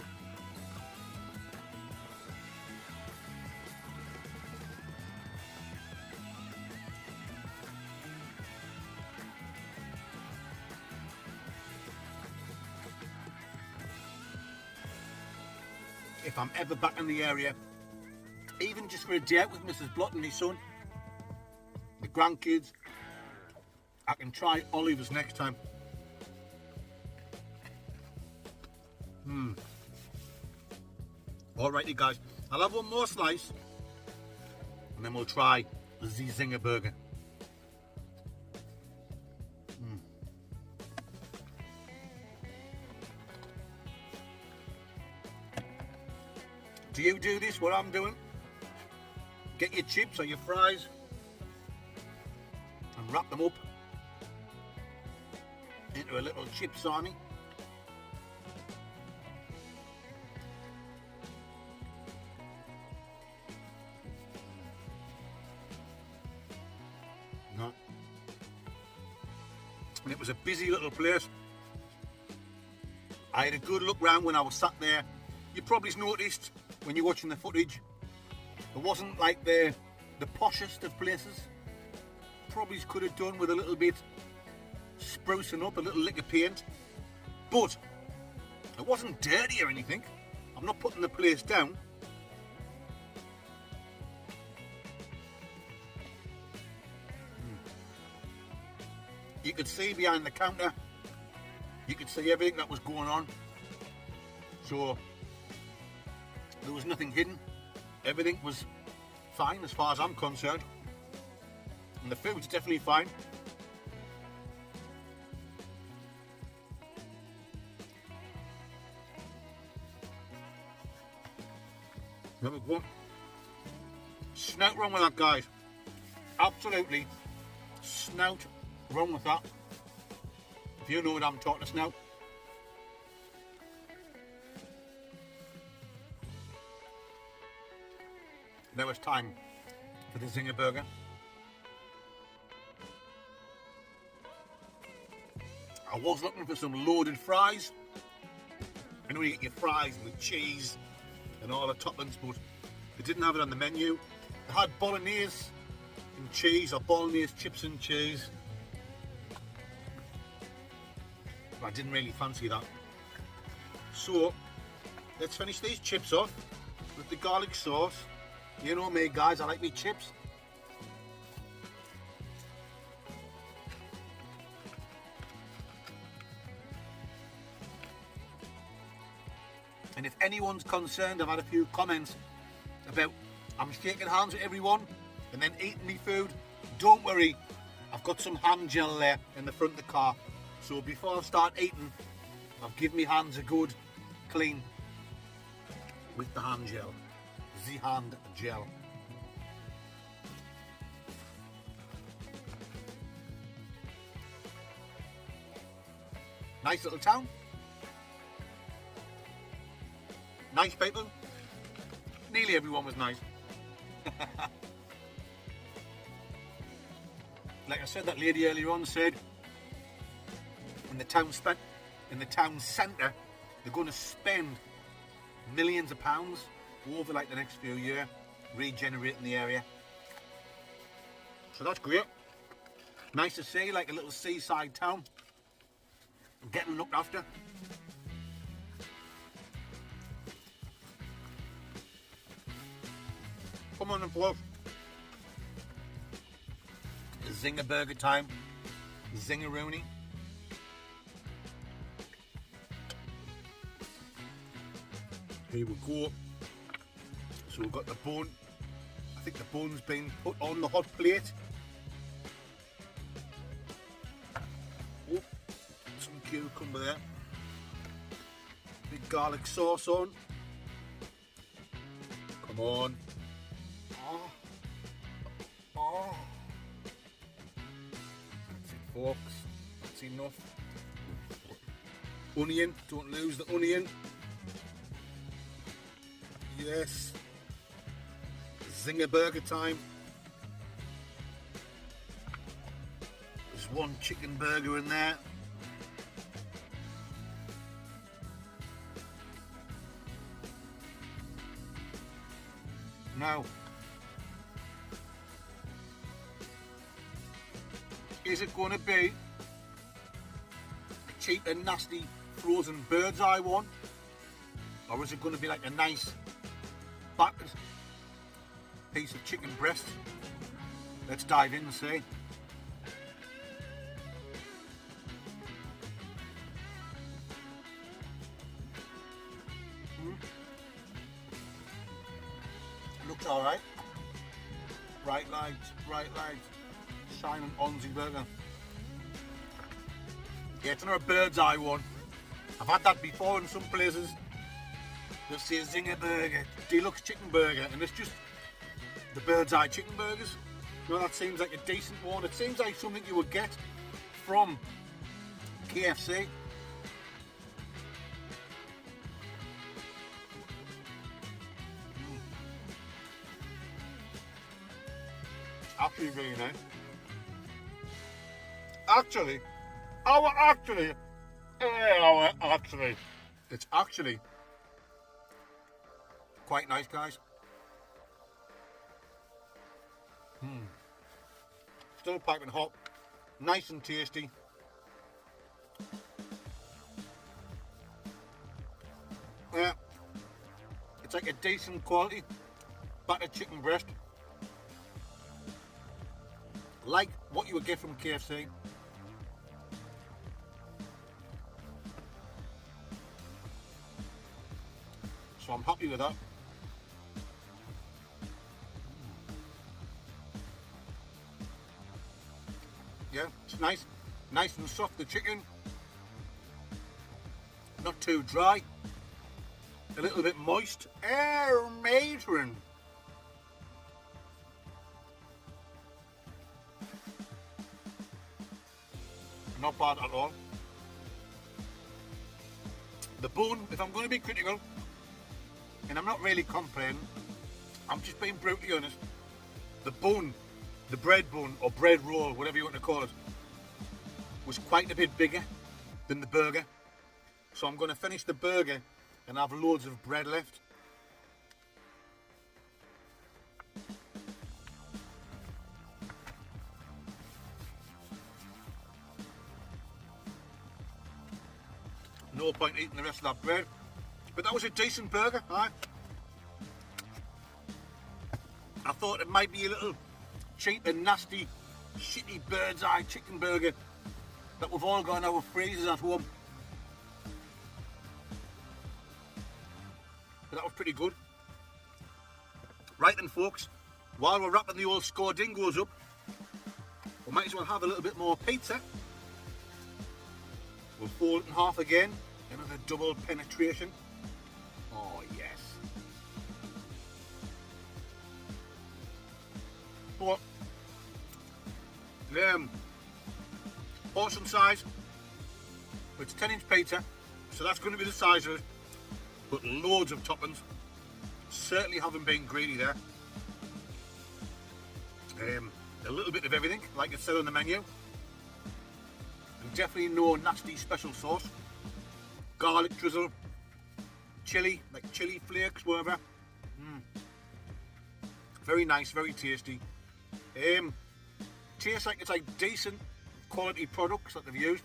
If I'm ever back in the area, even just for a day out with Mrs. Blott and my son, the grandkids, I can try olives next time. Alrighty, guys, I'll have one more slice and then we'll try the Zinger burger. Do you do this, what I'm doing? Get your chips or your fries and wrap them up into a little chip sarnie. and it was a busy little place. I had a good look round when I was sat there. You probably noticed when you're watching the footage, it wasn't like the poshest of places. Probably could have done with a little bit sprucing up, a little lick of paint, but it wasn't dirty or anything. I'm not putting the place down. You could see behind the counter, you could see everything that was going on, so there was nothing hidden. Everything was fine as far as I'm concerned, and the food's definitely fine. There we go. Snout wrong with that, guys. Absolutely snout wrong with that. If you know what I'm talking to snout. Now it's time for the Zinger Burger. I was looking for some loaded fries. I know you get your fries with cheese and all the toppings, but they didn't have it on the menu. They had bolognese and cheese, or bolognese chips and cheese. But I didn't really fancy that. So, let's finish these chips off with the garlic sauce. You know me, guys, I like me chips. And if anyone's concerned, I've had a few comments about I'm shaking hands with everyone and then eating me food. Don't worry, I've got some hand gel there in the front of the car. So before I start eating, I've given my hands a good clean with the hand gel. The hand gel. Nice little town. Nice people. Nearly everyone was nice. Like I said, that lady earlier on said in the town centre they're going to spend millions of pounds over like the next few years regenerating the area. So that's great. Nice to see, like a little seaside town getting looked after. Come on and folks. Zinger burger time. Zingeroonie. Here we go. So we've got the bone. I think the bone's been put on the hot plate. Oh, some cucumber there. Big garlic sauce on. Come on. Oh. Oh. That's it, folks. That's enough. Onion. Don't lose the onion. Yes. Zinger burger time. There's one chicken burger in there. Now, is it going to be a cheap and nasty frozen bird's eye one? Or is it going to be like a nice battered piece of chicken breast? Let's dive in and see. Looks alright. Bright lights, shining Onzy burger. Yeah, it's not a bird's eye one. I've had that before in some places. They'll say Zinger burger, deluxe chicken burger, and it's just the bird's eye chicken burgers. You know, that seems like a decent one. It seems like something you would get from KFC. Actually really nice. Actually It's actually quite nice, guys. Still piping hot, nice and tasty. Yeah, it's like a decent quality battered chicken breast, like what you would get from KFC. So I'm happy with that. Yeah, it's nice and soft, the chicken. Not too dry. A little bit moist. Matron. Not bad at all. The bone, if I'm going to be critical, and I'm not really complaining, I'm just being brutally honest, the bone, the bread bone or bread roll, whatever you want to call it, was quite a bit bigger than the burger. So I'm going to finish the burger and have loads of bread left. No point eating the rest of that bread. But that was a decent burger, right? I thought it might be a little cheap and nasty, shitty bird's eye chicken burger that we've all got in our freezers at home. But that was pretty good. Right then, folks, while we're wrapping the old score dingoes up, we might as well have a little bit more pizza. We'll fold it in half again, another double penetration. Oh yes. But portion size, it's 10-inch pizza, so that's going to be the size of it. But loads of toppings. Certainly haven't been greedy there. A little bit of everything, like it said on the menu. And definitely no nasty special sauce. Garlic drizzle, chili, like chili flakes, whatever. Very nice, very tasty. Tastes like it's like decent quality products that they've used.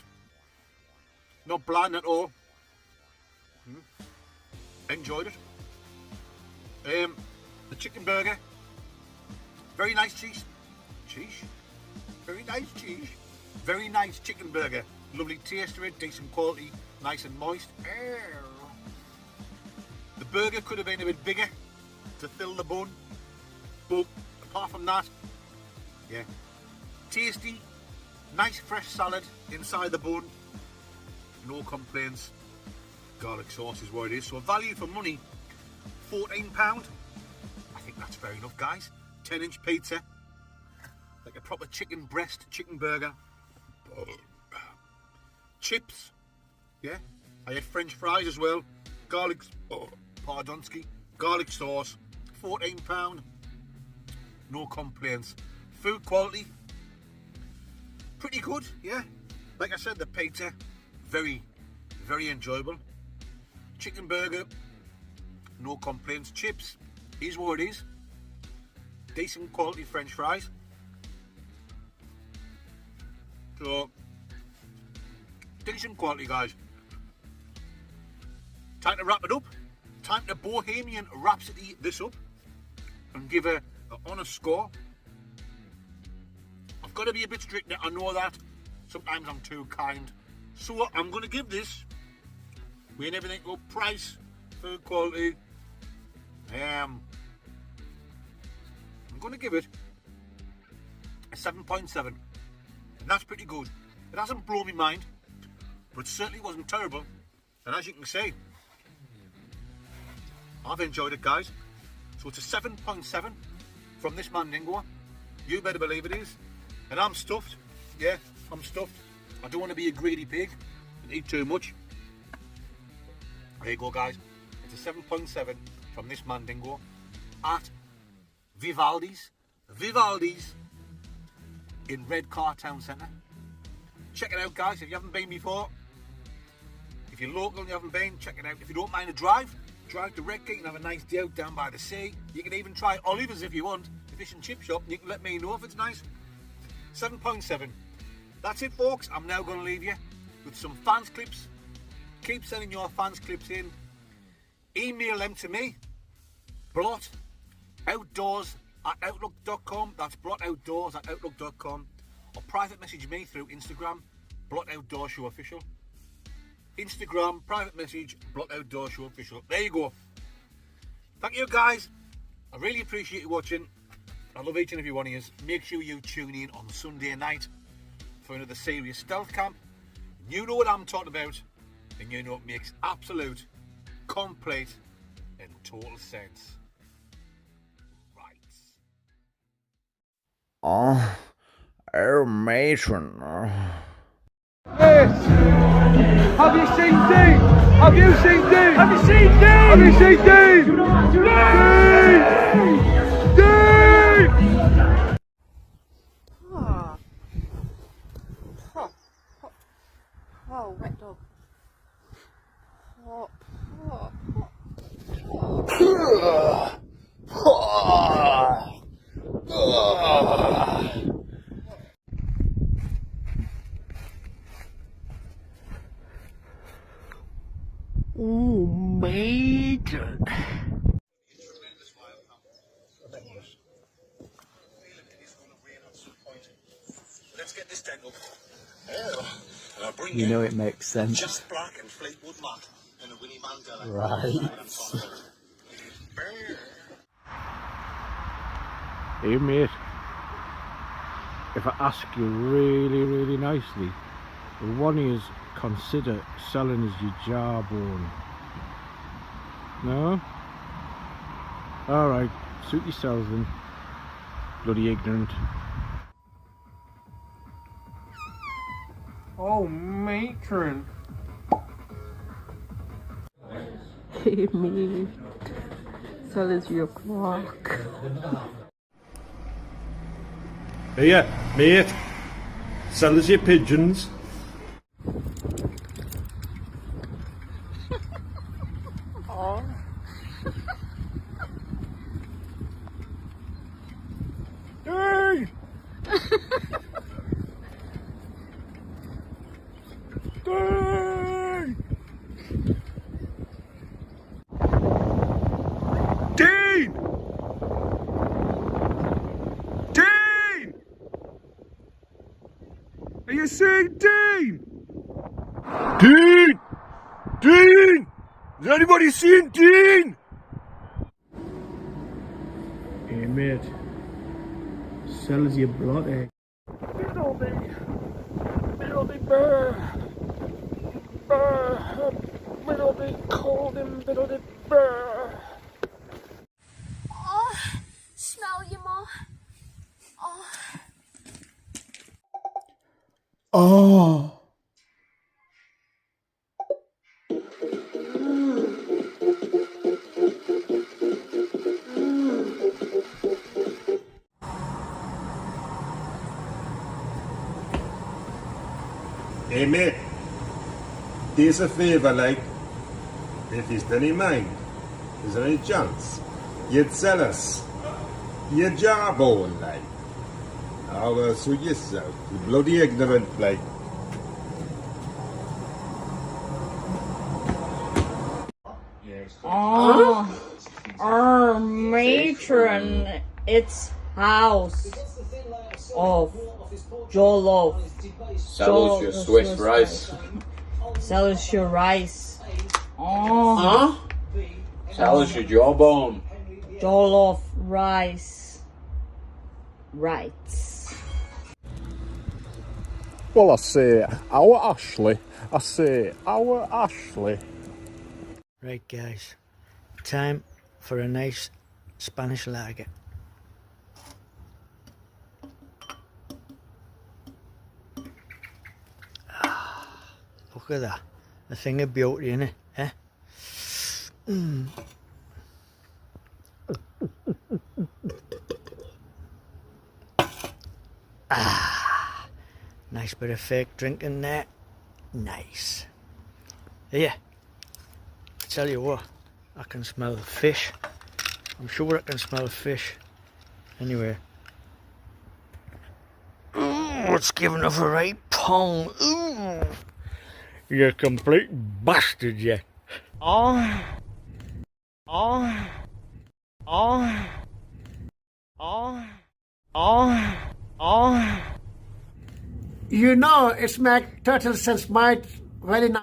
Not bland at all. Enjoyed it. The chicken burger, very nice cheese. Very nice cheese. Very nice chicken burger. Lovely taste to it, decent quality, nice and moist. The burger could have been a bit bigger to fill the bun, but apart from that, yeah, tasty, nice fresh salad inside the bun, no complaints. Garlic sauce is what it is, so value for money, £14. I think that's fair enough, guys. 10-inch pizza, like a proper chicken breast, chicken burger. Chips, yeah, I had French fries as well. Garlic, pardonski, garlic sauce, £14. No complaints. Food quality, pretty good, yeah. Like I said, the pizza, very, very enjoyable. Chicken burger, no complaints. Chips is what it is. Decent quality French fries. So, decent quality, guys. Time to wrap it up. Time to Bohemian Rhapsody this up and give a honest score. I've got to be a bit strict now, I know that. Sometimes I'm too kind. So I'm going to give this, weighing everything up, price, food quality, I'm going to give it a 7.7. And that's pretty good. It hasn't blown my mind, but it certainly wasn't terrible. And as you can see, I've enjoyed it, guys. So it's a 7.7 from this Mandingo. You better believe it is. And I'm stuffed. Yeah, I'm stuffed. I don't want to be a greedy pig and eat too much. There you go, guys. It's a 7.7 from this Mandingo at Vivaldis in Redcar Town Centre. check it out, guys, if you haven't been before. If you're local and you haven't been, check it out. If you don't mind a drive to Redcar, you can have a nice day out down by the sea. You can even try Oliver's if you want, the fish and chip shop, and you can let me know if it's nice. 7.7. That's it, folks. I'm now going to leave you with some fans clips. Keep sending your fans clips in. Email them to me, blotoutdoors@outlook.com. That's blotoutdoors@outlook.com. Or private message me through Instagram, Blot Outdoor Show Official. Instagram, private message, Blot Outdoor Show Official. There you go. Thank you, guys. I really appreciate you watching. I love each and every one of you. Make sure you tune in on Sunday night for another serious stealth camp. You know what I'm talking about, and you know it makes absolute, complete, and total sense. Right. Oh, matron. Yes. Have you seen Dean? Have you seen Dean? Have you seen Dean? Have you seen Dean? Dean! Oh, wet dog. Oh, matron. Let's get this tent up. You know it makes sense. Just Black and Fleetwood Mac and a Winnie Mandela. Right. Hey mate, if I ask you really nicely, the one is consider selling as your jawbone. No? Alright, suit yourselves then. Bloody ignorant. Oh, matron. Hey, me. Tell us your clock. Here, mate, sell us your pigeons. Hey! Dean! Dean! Are you seeing Dean? Dean! Dean! Is anybody seeing Dean? Hey mate, sell us your blood egg. Middleby burr. Middleby cold and middleby burr. Oh, smell you more. Oh. Hey mate, there's a favour like, if he's any mind, is there any chance you'd sell us your jawbone like? Oh well, suit yourself, you bloody ignorant like. Matron, it's house of Jollof. Sell us your Swiss rice. Sell us your rice. Huh? Sell us your jawbone. Jollof rice. Rights. Well, I say our Ashley. Right, guys, time for a nice Spanish lager. Look at that, a thing of beauty, innit? Eh? Nice bit of fake drinking there. Nice. Yeah. I tell you what, I can smell the fish. I'm sure I can smell fish. Anyway. Ooh, it's giving off a right pong. Ooh. You complete bastard, you. Oh. Oh. Oh. Oh. Oh. Oh. You know, it's make total sense. My very nice.